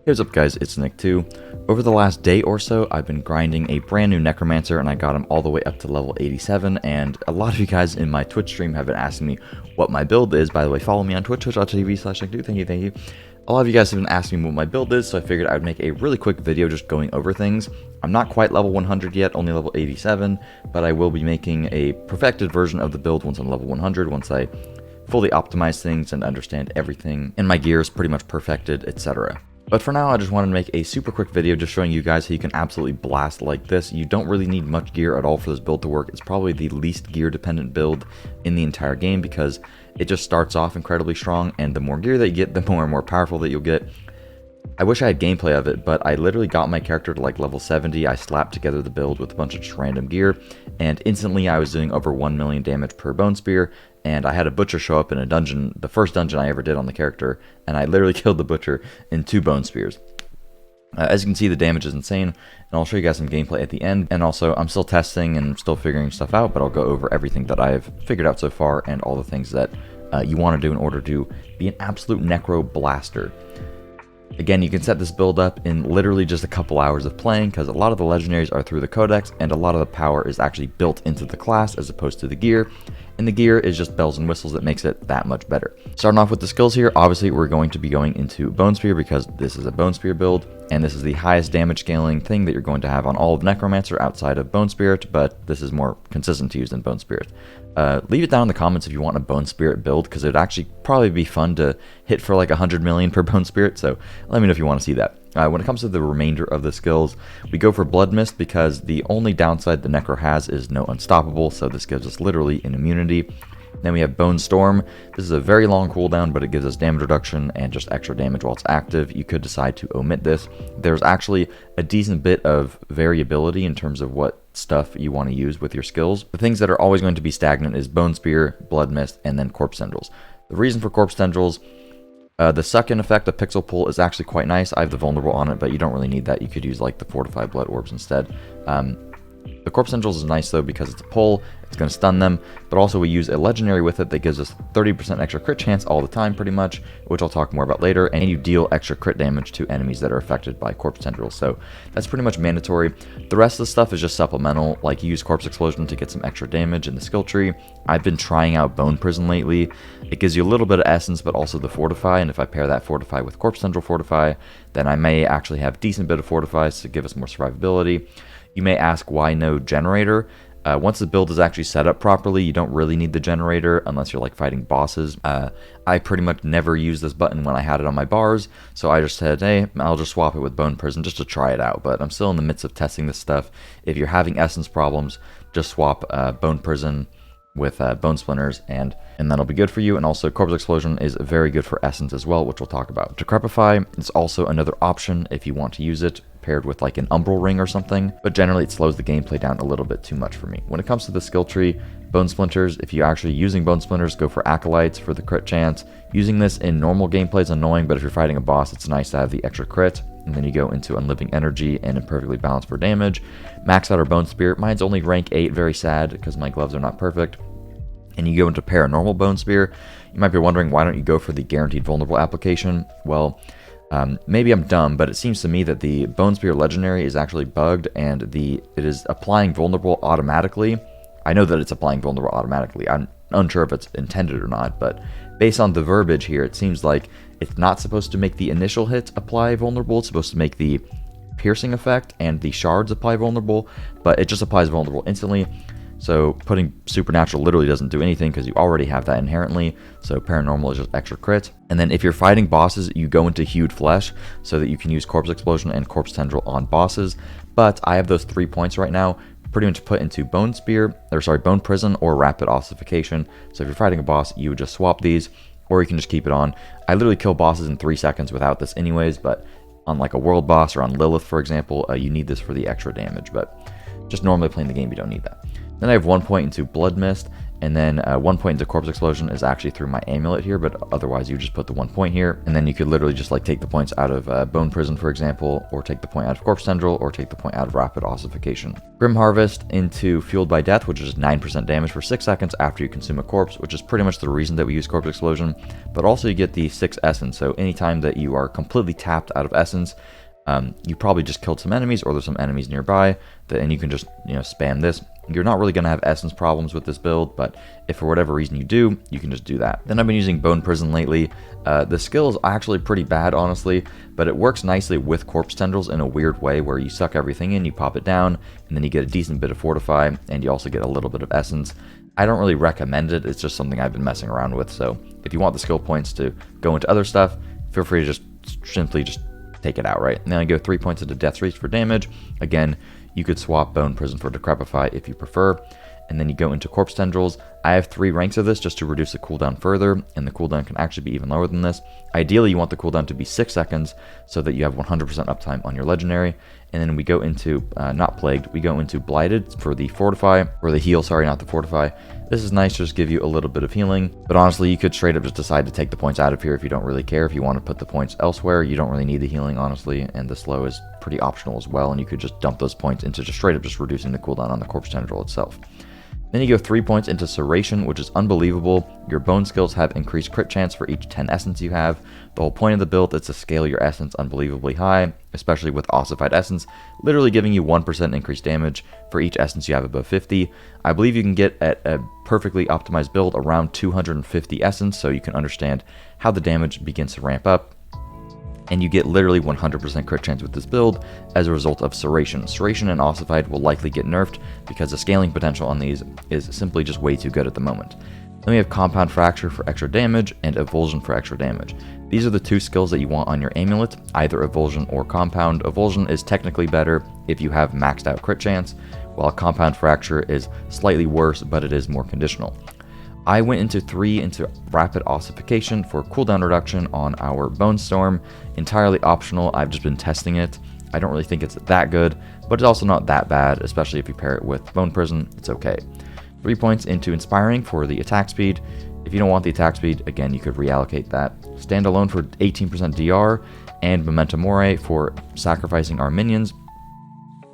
Hey, what's up guys, it's Nick2. Over the last day or so, I've been grinding a brand new Necromancer and I got him all the way up to level 87, and a lot of you guys in my Twitch stream have been asking me what my build is. By the way, follow me on Twitch, twitch.tv/Nick2, thank you. A lot of you guys have been asking me what my build is, so I figured I would make a really quick video just going over things. I'm not quite level 100 yet, only level 87, but I will be making a perfected version of the build once I'm level 100, once I fully optimize things and understand everything, and my gear is pretty much perfected, etc. But for now, I just wanted to make a super quick video just showing you guys how you can absolutely blast like this. You don't really need much gear at all for this build to work. It's probably the least gear dependent build in the entire game because it just starts off incredibly strong, and the more gear that you get, the more and more powerful that you'll get. I wish I had gameplay of it, but I literally got my character to like level 70. I slapped together the build with a bunch of just random gear, and instantly I was doing over 1 million damage per bone spear. And I had a butcher show up in a dungeon, the first dungeon I ever did on the character, and I literally killed the butcher in 2 bone spears. As you can see, the damage is insane, and I'll show you guys some gameplay at the end. And also, I'm still testing and still figuring stuff out, but I'll go over everything that I've figured out so far and all the things that you want to do in order to be an absolute necro blaster. Again, you can set this build up in literally just a couple hours of playing because a lot of the legendaries are through the codex and a lot of the power is actually built into the class as opposed to the gear. And the gear is just bells and whistles that makes it that much better. Starting off with the skills here, obviously we're going to be going into Bone Spear because this is a Bone Spear build, and this is the highest damage scaling thing that you're going to have on all of Necromancer outside of Bone Spirit, but this is more consistent to use than Bone Spirit. Leave it down in the comments if you want a Bone Spirit build, because it would actually probably be fun to hit for like 100 million per Bone Spirit, so let me know if you want to see that. When it comes to the remainder of the skills, we go for Blood Mist because the only downside the Necro has is no Unstoppable, so this gives us literally an immunity. Then we have Bone Storm. This is a very long cooldown, but it gives us damage reduction and just extra damage while it's active. You could decide to omit this. There's actually a decent bit of variability in terms of what stuff you want to use with your skills. The things that are always going to be stagnant is Bone Spear, Blood Mist, and then Corpse Tendrils. The reason for Corpse Tendrils, the suck-in effect of Pixel Pull is actually quite nice. I have the Vulnerable on it, but you don't really need that. You could use like the Fortified Blood Orbs instead. The Corpse Tendrils is nice though because it's a pull, it's going to stun them, but also we use a legendary with it that gives us 30% extra crit chance all the time pretty much, which I'll talk more about later, and you deal extra crit damage to enemies that are affected by Corpse Tendrils, so that's pretty much mandatory. The rest of the stuff is just supplemental, like you use Corpse Explosion to get some extra damage in the skill tree. I've been trying out Bone Prison lately. It gives you a little bit of essence, but also the Fortify, and if I pair that Fortify with Corpse Tendril Fortify, then I may actually have a decent bit of Fortifies to give us more survivability. You may ask why no generator. Once the build is actually set up properly, you don't really need the generator unless you're like fighting bosses. I pretty much never used this button when I had it on my bars, so I just said, hey, I'll just swap it with Bone Prison just to try it out, but I'm still in the midst of testing this stuff. If you're having essence problems, just swap Bone Prison with Bone Splinters, and that'll be good for you. And also Corpse Explosion is very good for essence as well, which we'll talk about. Decrepify is also another option if you want to use it paired with like an Umbral Ring or something, but generally it slows the gameplay down a little bit too much for me. When it comes to the skill tree, Bone Splinters, if you're actually using Bone Splinters, go for Acolytes for the crit chance. Using this in normal gameplay is annoying, but if you're fighting a boss, it's nice to have the extra crit. And then you go into Unliving Energy and Imperfectly Balanced for damage. Max out our Bone Spear. Mine's only rank 8, very sad because my gloves are not perfect. And you go into Paranormal Bone Spear. You might be wondering, why don't you go for the Guaranteed Vulnerable application? Well, maybe I'm dumb, but it seems to me that the Bone Spear Legendary is actually bugged, and it is applying Vulnerable automatically. I know that it's applying Vulnerable automatically. I'm unsure if it's intended or not, but based on the verbiage here, it seems like it's not supposed to make the initial hit apply Vulnerable. It's supposed to make the piercing effect and the shards apply Vulnerable, but it just applies Vulnerable instantly. So putting Supernatural literally doesn't do anything because you already have that inherently, so Paranormal is just extra crit. And then if you're fighting bosses, you go into Hewed Flesh so that you can use Corpse Explosion and Corpse Tendril on bosses, but I have those 3 points right now pretty much put into Bone Prison or Rapid Ossification, so if you're fighting a boss, you would just swap these, or you can just keep it on. I literally kill bosses in 3 seconds without this anyways, but on like a world boss or on Lilith, for example, you need this for the extra damage, but just normally playing the game, you don't need that. Then I have 1 point into Blood Mist, And then 1 point into Corpse Explosion is actually through my amulet here, but otherwise you just put the 1 point here. And then you could literally just like take the points out of Bone Prison, for example, or take the point out of Corpse Tendril, or take the point out of Rapid Ossification. Grim Harvest into Fueled by Death, which is 9% damage for 6 seconds after you consume a corpse, which is pretty much the reason that we use Corpse Explosion. But also you get the 6 Essence, so anytime that you are completely tapped out of Essence, you probably just killed some enemies, or there's some enemies nearby, and you can just, spam this. You're not really going to have essence problems with this build, but if for whatever reason you do, you can just do that. Then I've been using Bone Prison lately. The skill is actually pretty bad, honestly, but it works nicely with Corpse Tendrils in a weird way where you suck everything in, you pop it down, and then you get a decent bit of Fortify, and you also get a little bit of Essence. I don't really recommend it, it's just something I've been messing around with, so if you want the skill points to go into other stuff, feel free to just simply just take it out, right? And then I go 3 points into Death's Reach for damage. Again, you could swap Bone Prison for Decrepify if you prefer. And then you go into Corpse Tendrils. I have 3 ranks of this just to reduce the cooldown further, and the cooldown can actually be even lower than this. Ideally, you want the cooldown to be 6 seconds so that you have 100% uptime on your Legendary. And then we go into, not Plagued, we go into Blighted for the Fortify, or the Heal, sorry, not the Fortify. This is nice to just give you a little bit of healing, but honestly, you could straight up just decide to take the points out of here if you don't really care. If you want to put the points elsewhere, you don't really need the healing, honestly, and the slow is pretty optional as well, and you could just dump those points into just straight up just reducing the cooldown on the Corpse Tendril itself. Then you go 3 points into Serration, which is unbelievable. Your bone skills have increased crit chance for each 10 essence you have. The whole point of the build is to scale your essence unbelievably high, especially with Ossified Essence, literally giving you 1% increased damage for each essence you have above 50. I believe you can get at a perfectly optimized build around 250 essence, so you can understand how the damage begins to ramp up. And you get literally 100% crit chance with this build as a result of Serration. Serration and Ossified will likely get nerfed because the scaling potential on these is simply just way too good at the moment. Then we have Compound Fracture for extra damage and Evulsion for extra damage. These are the 2 skills that you want on your amulet, either Evulsion or Compound. Evulsion is technically better if you have maxed out crit chance, while Compound Fracture is slightly worse, but it is more conditional. I went into 3 into Rapid Ossification for cooldown reduction on our Bone Storm. Entirely optional, I've just been testing it. I don't really think it's that good, but it's also not that bad, especially if you pair it with Bone Prison, it's okay. 3 points into Inspiring for the attack speed. If you don't want the attack speed, again, you could reallocate that. Standalone for 18% DR, and Memento Mori for sacrificing our minions,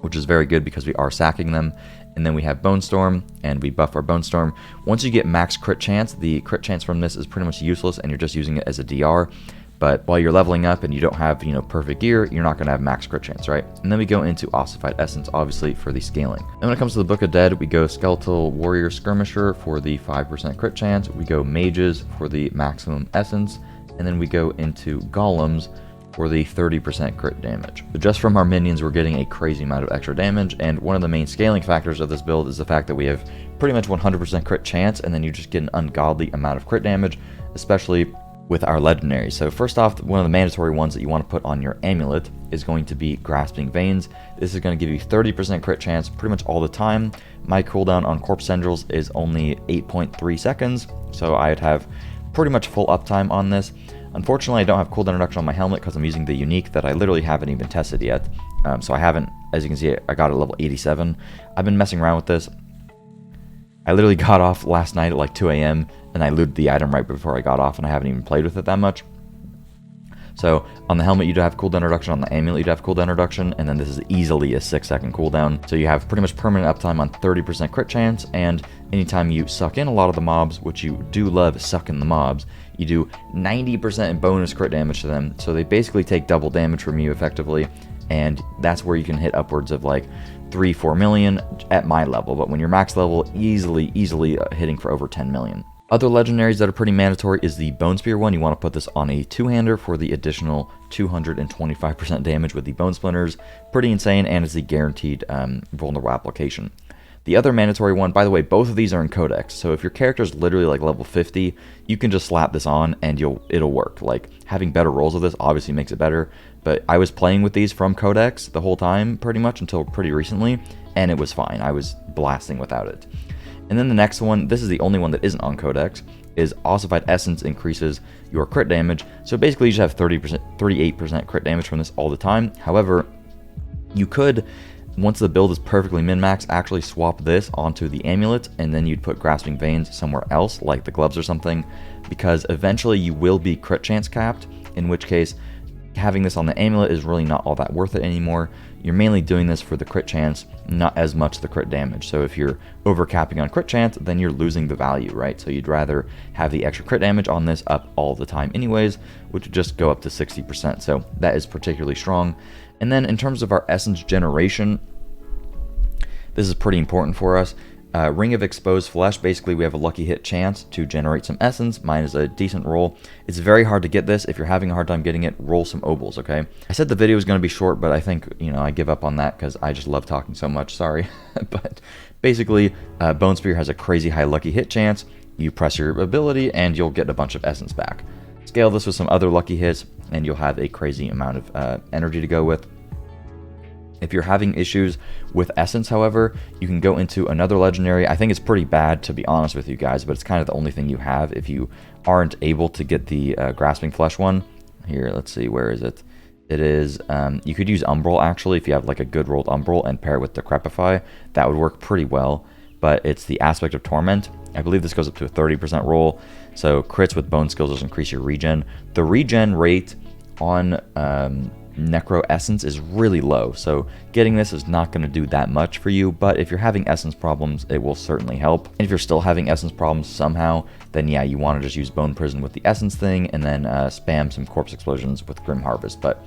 which is very good because we are sacking them. And then we have Bone Storm, and we buff our Bone Storm. Once you get max crit chance, the crit chance from this is pretty much useless, and you're just using it as a DR. But while you're leveling up and you don't have, perfect gear, you're not going to have max crit chance, right? And then we go into Ossified Essence, obviously, for the scaling. And when it comes to the Book of Dead, we go Skeletal Warrior Skirmisher for the 5% crit chance. We go Mages for the maximum essence. And then we go into Golems for the 30% crit damage. But just from our minions, we're getting a crazy amount of extra damage, and one of the main scaling factors of this build is the fact that we have pretty much 100% crit chance, and then you just get an ungodly amount of crit damage, especially with our legendaries. So first off, one of the mandatory ones that you want to put on your amulet is going to be Grasping Veins. This is going to give you 30% crit chance pretty much all the time. My cooldown on Corpse Tendrils is only 8.3 seconds, so I'd have pretty much full uptime on this. Unfortunately, I don't have cooldown reduction on my helmet because I'm using the unique that I literally haven't even tested yet. So I haven't, as you can see, I got it at level 87. I've been messing around with this. I literally got off last night at like 2 a.m. and I looted the item right before I got off, and I haven't even played with it that much. So on the helmet, you'd have cooldown reduction. On the amulet, you'd have cooldown reduction. And then this is easily a 6-second cooldown. So you have pretty much permanent uptime on 30% crit chance. And anytime you suck in a lot of the mobs, which you do love sucking the mobs, you do 90% bonus crit damage to them. So they basically take double damage from you effectively. And that's where you can hit upwards of like 3-4 million at my level. But when you're max level, easily hitting for over 10 million. Other legendaries that are pretty mandatory is the Bone Spear one. You want to put this on a 2-hander for the additional 225% damage with the Bone Splinters. Pretty insane, and it's the guaranteed vulnerable application. The other mandatory one, by the way, both of these are in Codex, so if your character is literally like level 50, you can just slap this on and it'll work. Like, having better rolls of this obviously makes it better, but I was playing with these from Codex the whole time, pretty much, until pretty recently, and it was fine. I was blasting without it. And then the next one, this is the only one that isn't on Codex, is Ossified Essence increases your crit damage. So basically you just have 38% crit damage from this all the time. However, you could Once the build is perfectly min-max, actually swap this onto the amulet, and then you'd put Grasping Veins somewhere else, like the gloves or something, because eventually you will be crit chance capped, in which case having this on the amulet is really not all that worth it anymore. You're mainly doing this for the crit chance, not as much the crit damage. So if you're overcapping on crit chance, then you're losing the value, right? So you'd rather have the extra crit damage on this up all the time anyways, which would just go up to 60%. So that is particularly strong. And then in terms of our essence generation, this is pretty important for us. Ring of Exposed Flesh, basically we have a lucky hit chance to generate some essence. Mine is a decent roll. It's very hard to get this. If you're having a hard time getting it, roll some obols, okay? I said the video was going to be short, but I think, I give up on that because I just love talking so much, sorry. But basically, Bone Spear has a crazy high lucky hit chance. You press your ability and you'll get a bunch of essence back. Scale this with some other lucky hits and you'll have a crazy amount of energy to go with. If you're having issues with essence, however, you can go into another legendary. I think it's pretty bad, to be honest with you guys, but it's kind of the only thing you have if you aren't able to get the Grasping Flesh one. Here, let's see, where is it? It is, you could use Umbral, actually, if you have like a good rolled Umbral and pair it with Decrepify. That would work pretty well, but it's the Aspect of Torment. I believe this goes up to a 30% roll, so crits with Bone Skills just increase your regen. The regen rate on Necro Essence is really low, so getting this is not going to do that much for you, but if you're having essence problems, it will certainly help. And if you're still having essence problems somehow, then yeah, you want to just use Bone Prison with the essence thing, and then spam some Corpse Explosions with Grim Harvest, but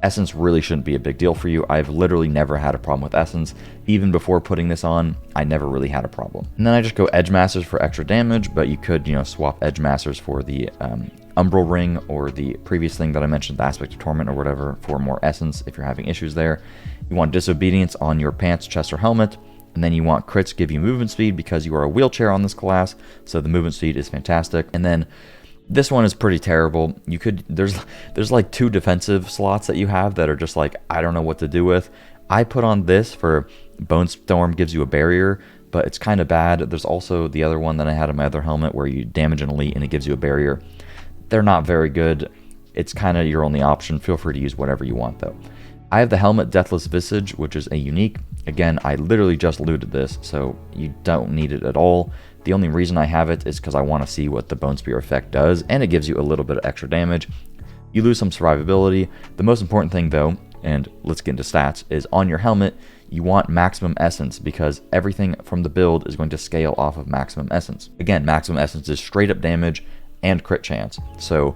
essence really shouldn't be a big deal for you. I've literally never had a problem with essence. Even before putting this on, I never really had a problem. And then I just go Edge Masters for extra damage, but you could, swap Edge Masters for the Umbral Ring or the previous thing that I mentioned, the Aspect of Torment or whatever, for more essence if you're having issues there. You want Disobedience on your pants, chest, or helmet, and then you want crits give you movement speed because you are a wheelchair on this class, so the movement speed is fantastic. And then this one is pretty terrible. You could, there's like 2 defensive slots that you have that are just like, I don't know what to do with. I put on this for Bone Storm gives you a barrier, but it's kind of bad. There's also the other one that I had on my other helmet where you damage an elite and it gives you a barrier. They're not very good. It's kind of your only option. Feel free to use whatever you want though. I have the helmet Deathless Visage, which is a unique. Again, I literally just looted this, so you don't need it at all. The only reason I have it is because I want to see what the Bone Spear effect does, and it gives you a little bit of extra damage. You lose some survivability. The most important thing though, and let's get into stats, is on your helmet, you want maximum essence because everything from the build is going to scale off of maximum essence. Again, maximum essence is straight up damage and crit chance. So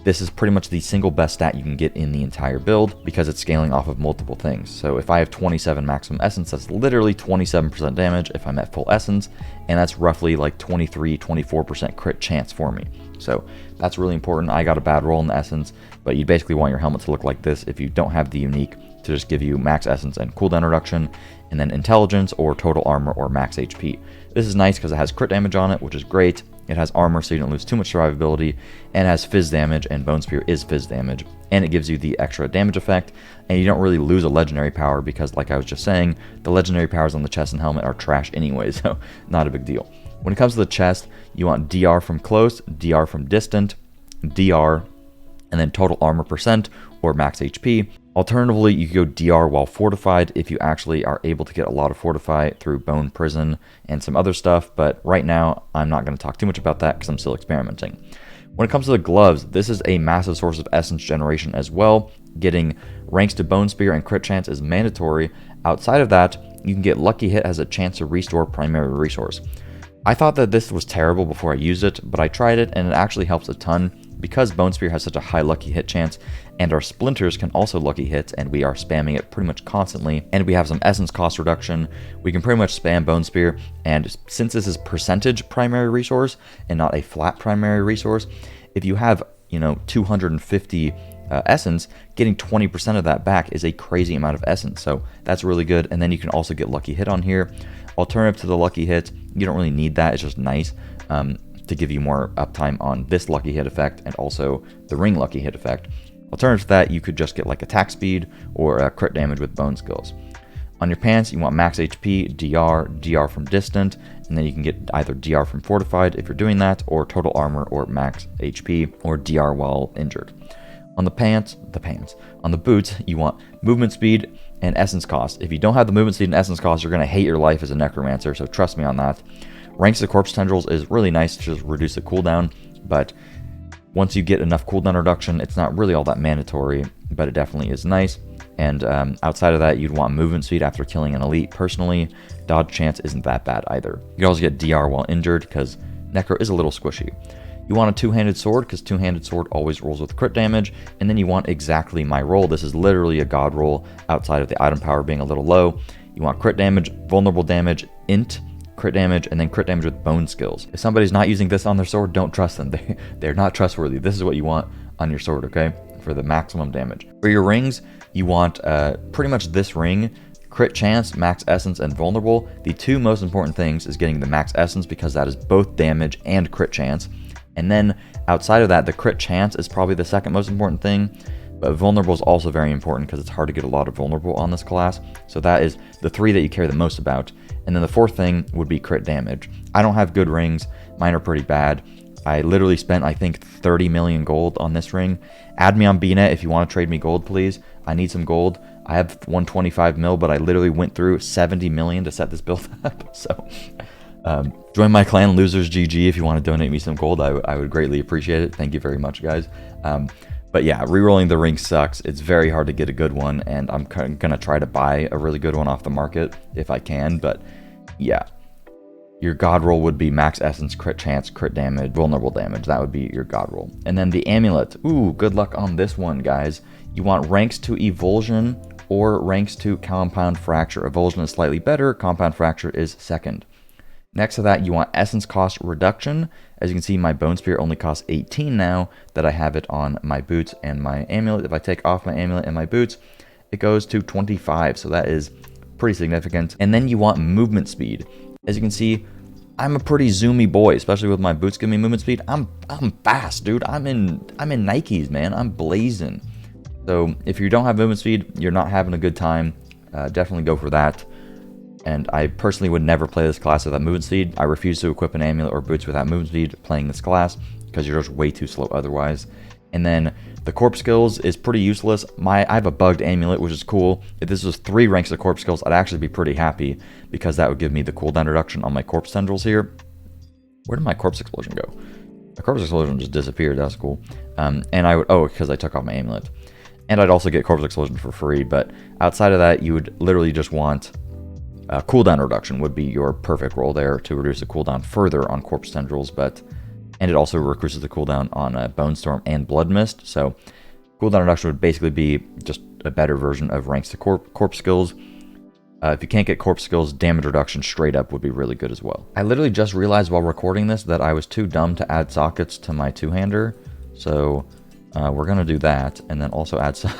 this is pretty much the single best stat you can get in the entire build because it's scaling off of multiple things. So if I have 27 maximum essence, that's literally 27% damage if I'm at full essence, and that's roughly like 23-24% crit chance for me. So that's really important. I got a bad roll in the essence, but you basically want your helmet to look like this if you don't have the unique, to just give you max essence and cooldown reduction, and then intelligence or total armor or max HP. This is nice because it has crit damage on it, which is great. It has armor so you don't lose too much survivability, and it has fizz damage, and Bone Spear is fizz damage, and it gives you the extra damage effect, and you don't really lose a legendary power because, like I was just saying, the legendary powers on the chest and helmet are trash anyway, so not a big deal. When it comes to the chest, you want DR from close, DR from distant, DR, and then total armor percent or max HP. Alternatively, you could go DR while fortified if you actually are able to get a lot of fortify through Bone Prison and some other stuff, but right now I'm not going to talk too much about that because I'm still experimenting. When it comes to the gloves, this is a massive source of essence generation as well. Getting ranks to Bone Spear and crit chance is mandatory. Outside of that, you can get Lucky Hit as a chance to restore primary resource. I thought that this was terrible before I used it, but I tried it and it actually helps a ton. Because Bone Spear has such a high lucky hit chance, and our splinters can also lucky hit, and we are spamming it pretty much constantly, and we have some essence cost reduction, we can pretty much spam Bone Spear, and since this is percentage primary resource and not a flat primary resource, if you have 250 essence, getting 20% of that back is a crazy amount of essence, so that's really good. And then you can also get lucky hit on here. Alternative to the lucky hit, you don't really need that, it's just nice to give you more uptime on this lucky hit effect and also the ring lucky hit effect. Alternative to that, you could just get like attack speed or crit damage with Bone Skills. On your pants, you want max HP, DR from distant, and then you can get either DR from fortified if you're doing that, or total armor or max HP, or DR while injured. On the pants, on the boots, you want movement speed, and essence cost. If you don't have the movement speed and essence cost, you're going to hate your life as a necromancer, so trust me on that. Ranks of Corpse Tendrils is really nice to just reduce the cooldown, but once you get enough cooldown reduction, it's not really all that mandatory, but it definitely is nice. And outside of that, you'd want movement speed after killing an elite. Personally, dodge chance isn't that bad either. You can also get DR while injured, because Necro is a little squishy. You want a two-handed sword, because two-handed sword always rolls with crit damage, and then you want exactly my roll. This is literally a god roll outside of the item power being a little low. You want crit damage, vulnerable damage, int, crit damage, and then crit damage with bone skills. If somebody's not using this on their sword, don't trust them. They're not trustworthy. This is what you want on your sword, okay? For the maximum damage. For your rings, you want pretty much this ring, crit chance, max essence, and vulnerable. The two most important things is getting the max essence, because that is both damage and crit chance. And then outside of that, the crit chance is probably the second most important thing, but vulnerable is also very important because it's hard to get a lot of vulnerable on this class. So that is the three that you care the most about. And then the fourth thing would be crit damage. I don't have good rings. Mine are pretty bad. I literally spent, I think, 30 million gold on this ring. Add me on BNet if you want to trade me gold, please. I need some gold. I have 125 mil, but I literally went through 70 million to set this build up. So join my clan, Losers GG, if you want to donate me some gold. I would greatly appreciate it. Thank you very much, guys. But yeah, rerolling the ring sucks. It's very hard to get a good one, and I'm going to try to buy a really good one off the market if I can. But yeah, your god roll would be max essence, crit chance, crit damage, vulnerable damage. That would be your god roll. And then the amulet. Ooh, good luck on this one, guys. You want ranks to evulsion or ranks to compound fracture. Evulsion is slightly better. Compound fracture is second. Next to that, you want essence cost reduction. As you can see, my bone spear only costs 18 now that I have it on my boots and my amulet. If I take off my amulet and my boots, it goes to 25. So that is pretty significant. And then you want movement speed. As you can see, I'm a pretty zoomy boy, especially with my boots giving me movement speed. I'm fast, dude. I'm in Nikes, man. I'm blazing. So if you don't have movement speed, you're not having a good time. Definitely go for that. And I personally would never play this class without movement speed. I refuse to equip an amulet or boots without movement speed playing this class, because you're just way too slow otherwise. And then the corpse skills is pretty useless. I have a bugged amulet, which is cool. If this was 3 ranks of corpse skills, I'd actually be pretty happy, because that would give me the cooldown reduction on my corpse tendrils here. Where did my corpse explosion go? My corpse explosion just disappeared. That's cool. And I would, because I took off my amulet. And I'd also get corpse explosion for free. But outside of that, you would literally just want cooldown reduction would be your perfect roll there to reduce the cooldown further on corpse tendrils, and it also reduces the cooldown on Bone Storm and Blood Mist. So cooldown reduction would basically be just a better version of ranks to corpse skills. If you can't get corpse skills, damage reduction straight up would be really good as well. I literally just realized while recording this that I was too dumb to add sockets to my two-hander, so we're gonna do that, and then also add some.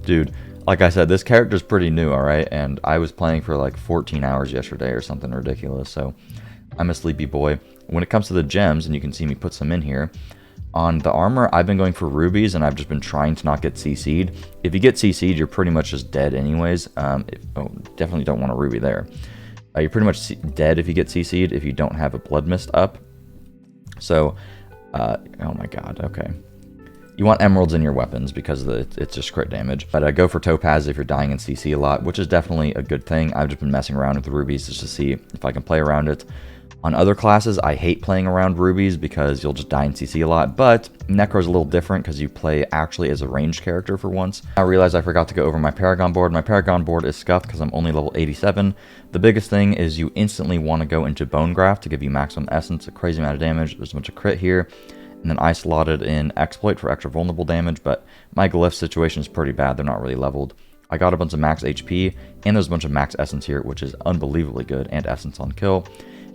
Dude, like I said, this character's pretty new, alright? And I was playing for like 14 hours yesterday or something ridiculous, so I'm a sleepy boy. When it comes to the gems, and you can see me put some in here, on the armor, I've been going for rubies, and I've just been trying to not get CC'd. If you get CC'd, you're pretty much just dead anyways. Definitely don't want a ruby there. You're pretty much dead if you get CC'd if you don't have a Blood Mist up. So, oh my god, okay. You want emeralds in your weapons because it's just crit damage. But go for topaz if you're dying in CC a lot, which is definitely a good thing. I've just been messing around with the rubies just to see if I can play around it. On other classes, I hate playing around rubies because you'll just die in CC a lot. But Necro's a little different because you play actually as a ranged character for once. I realized I forgot to go over my Paragon board. My Paragon board is scuffed because I'm only level 87. The biggest thing is you instantly want to go into Bone Graft to give you maximum essence, a crazy amount of damage. There's a bunch of crit here. And then I slotted in Exploit for extra vulnerable damage, but my glyph situation is pretty bad. They're not really leveled. I got a bunch of max HP, and there's a bunch of max essence here, which is unbelievably good, and essence on kill.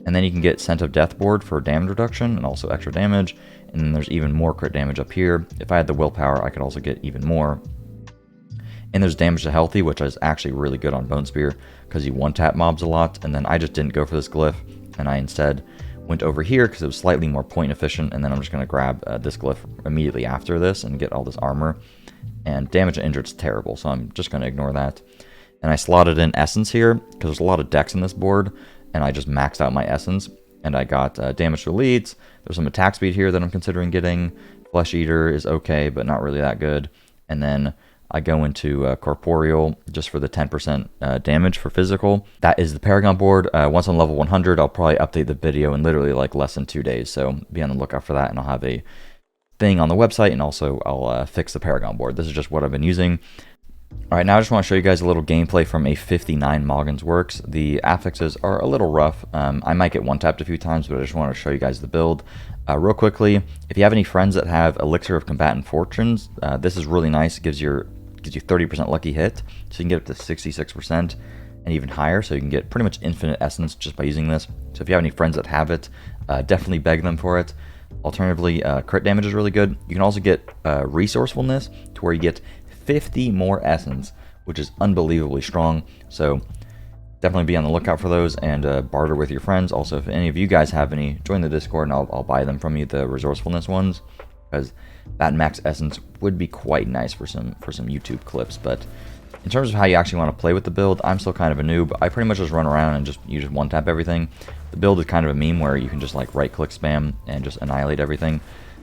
And then you can get Scent of Death board for damage reduction and also extra damage. And then there's even more crit damage up here. If I had the willpower, I could also get even more. And there's damage to healthy, which is actually really good on Bone Spear because you one-tap mobs a lot. And then I just didn't go for this glyph, and I instead went over here because it was slightly more point efficient. And then I'm just going to grab this glyph immediately after this and get all this armor. And damage to injured is terrible, so I'm just going to ignore that. And I slotted in essence here because there's a lot of decks in this board. And I just maxed out my essence, and I got damage to elites. There's some attack speed here that I'm considering getting. Flesh Eater is okay, but not really that good. And then I go into corporeal just for the 10% damage for physical. That is the Paragon board. Once on level 100, I'll probably update the video in literally like less than 2 days. So be on the lookout for that, and I'll have a thing on the website, and also I'll fix the Paragon board. This is just what I've been using. All right, now I just want to show you guys a little gameplay from a 59 Moggins Works. The affixes are a little rough. I might get one-tapped a few times, but I just want to show you guys the build. Real quickly, if you have any friends that have Elixir of Combatant Fortunes, this is really nice. It gives you 30% lucky hit, so you can get up to 66% and even higher, so you can get pretty much infinite essence just by using this. So if you have any friends that have it, definitely beg them for it. Alternatively, crit damage is really good. You can also get resourcefulness to where you get 50 more essence, which is unbelievably strong. So definitely be on the lookout for those, and barter with your friends. Also, if any of you guys have any, join the Discord and I'll buy them from you, the resourcefulness ones, because that max essence would be quite nice for some YouTube clips. But in terms of how you actually want to play with the build, I'm still kind of a noob. I pretty much just run around and you just one tap everything. The build is kind of a meme where you can just like right click spam and just annihilate everything.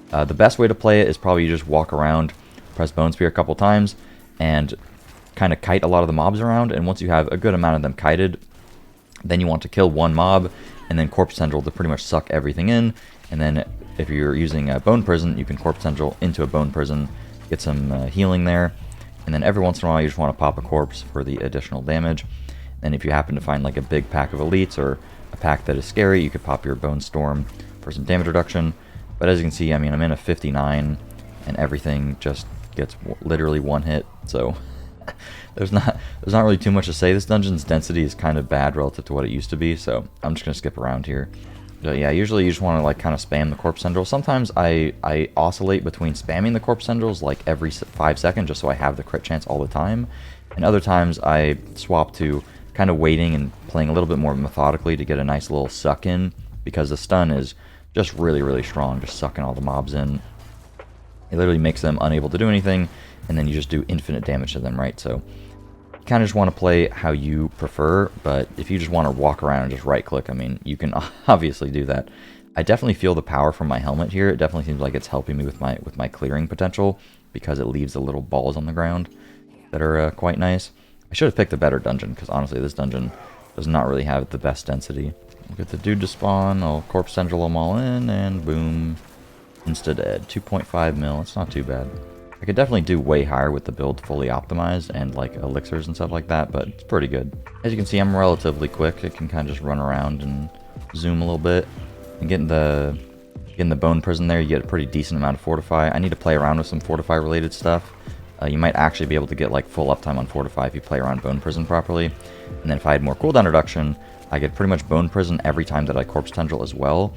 The best way to play it is probably you just walk around, press Bone Spear a couple times, and kind of kite a lot of the mobs around. And once you have a good amount of them kited, then you want to kill one mob, and then Corpse Tendril to pretty much suck everything in. And then if you're using a Bone Prison, you can Corpse Tendril into a Bone Prison, get some healing there. And then every once in a while, you just want to pop a corpse for the additional damage. And if you happen to find like a big pack of elites or a pack that is scary, you could pop your Bone Storm for some damage reduction. But as you can see, I mean, I'm in a 59, and everything just gets literally one hit. So there's not really too much to say. This dungeon's density is kind of bad relative to what it used to be, so I'm just gonna skip around here. But yeah, usually you just want to like kind of spam the Corpse Tendril. Sometimes I oscillate between spamming the Corpse Tendrils like every 5 seconds just so I have the crit chance all the time, and other times I swap to kind of waiting and playing a little bit more methodically to get a nice little suck in, because the stun is just really strong, just sucking all the mobs in. It literally makes them unable to do anything, and then you just do infinite damage to them, right? So you kind of just want to play how you prefer, but if you just want to walk around and just right click, I mean, you can obviously do that. I definitely feel the power from my helmet here. It definitely seems like it's helping me with my clearing potential, because it leaves the little balls on the ground that are quite nice. I should have picked a better dungeon, because honestly this dungeon does not really have the best density. We'll get the dude to spawn, I'll Corpse Tendril them all in, and boom. Insta-dead. 2.5 mil, it's not too bad. I could definitely do way higher with the build fully optimized and like elixirs and stuff like that, but it's pretty good. As you can see, I'm relatively quick. I can kind of just run around and zoom a little bit. And getting the Bone Prison there, you get a pretty decent amount of Fortify. I need to play around with some Fortify related stuff. You might actually be able to get like full uptime on Fortify if you play around Bone Prison properly. And then if I had more cooldown reduction, I get pretty much Bone Prison every time that I Corpse Tendril as well.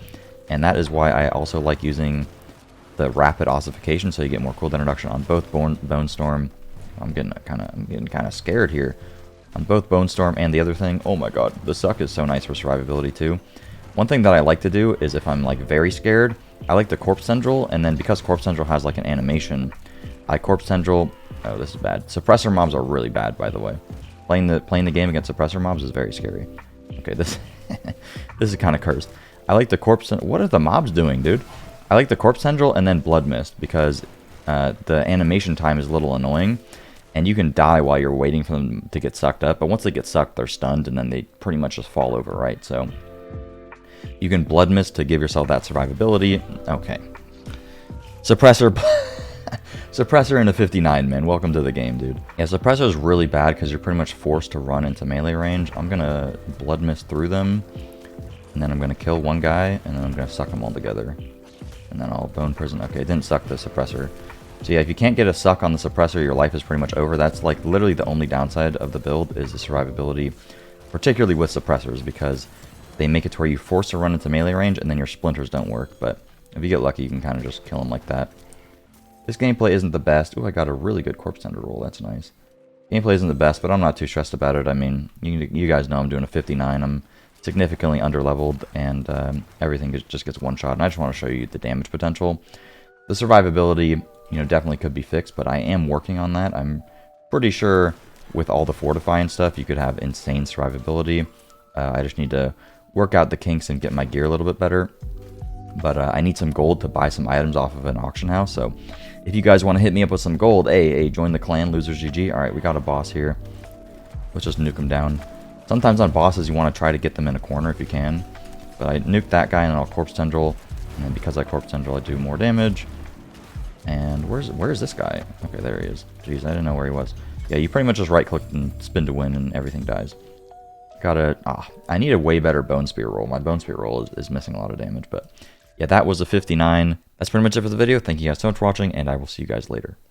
And that is why I also like using the rapid ossification, so you get more cooldown reduction on both Bone Storm. I'm getting kind of scared here on both Bone Storm and the other thing. Oh my god, the suck is so nice for survivability too. One thing that I like to do is if I'm like very scared, I like to Corpse Tendril, and then because Corpse Tendril has like an animation, I Corpse Tendril. Oh, this is bad. Suppressor mobs are really bad, by the way. Playing the game against suppressor mobs is very scary. Okay, this this is kind of cursed. I like the Corpse. What are the mobs doing, dude? I like the Corpse Tendril and then Blood Mist, because the animation time is a little annoying, and you can die while you're waiting for them to get sucked up. But once they get sucked, they're stunned, and then they pretty much just fall over, right? So you can Blood Mist to give yourself that survivability. Okay. Suppressor. Suppressor into 59, man. Welcome to the game, dude. Yeah, Suppressor is really bad because you're pretty much forced to run into melee range. I'm going to Blood Mist through them, and then I'm going to kill one guy, and then I'm going to suck them all together. And then I'll Bone Prison. Okay, it didn't suck the Suppressor. So yeah, if you can't get a suck on the Suppressor, your life is pretty much over. That's like literally the only downside of the build is the survivability, particularly with Suppressors, because they make it to where you're forced to run into melee range, and then your splinters don't work. But if you get lucky, you can kind of just kill them like that. This gameplay isn't the best. Oh, I got a really good Corpse Tender roll. That's nice. Gameplay isn't the best, but I'm not too stressed about it. I mean, you guys know I'm doing a 59. I'm significantly underleveled, and everything just gets one shot. And I just want to show you the damage potential. The survivability, you know, definitely could be fixed, but I am working on that. I'm pretty sure with all the fortifying stuff, you could have insane survivability. I just need to work out the kinks and get my gear a little bit better. But I need some gold to buy some items off of an auction house. So if you guys want to hit me up with some gold, hey, join the clan, losers GG. All right, we got a boss here. Let's just nuke him down. Sometimes on bosses, you want to try to get them in a corner if you can. But I nuked that guy and I'll corpse tendril. And then because I corpse tendril, I do more damage. And where's this guy? Okay, there he is. Jeez, I didn't know where he was. Yeah, you pretty much just right click and spin to win and everything dies. I need a way better bone spear roll. My bone spear roll is missing a lot of damage. But yeah, that was a 59. That's pretty much it for the video. Thank you guys so much for watching, and I will see you guys later.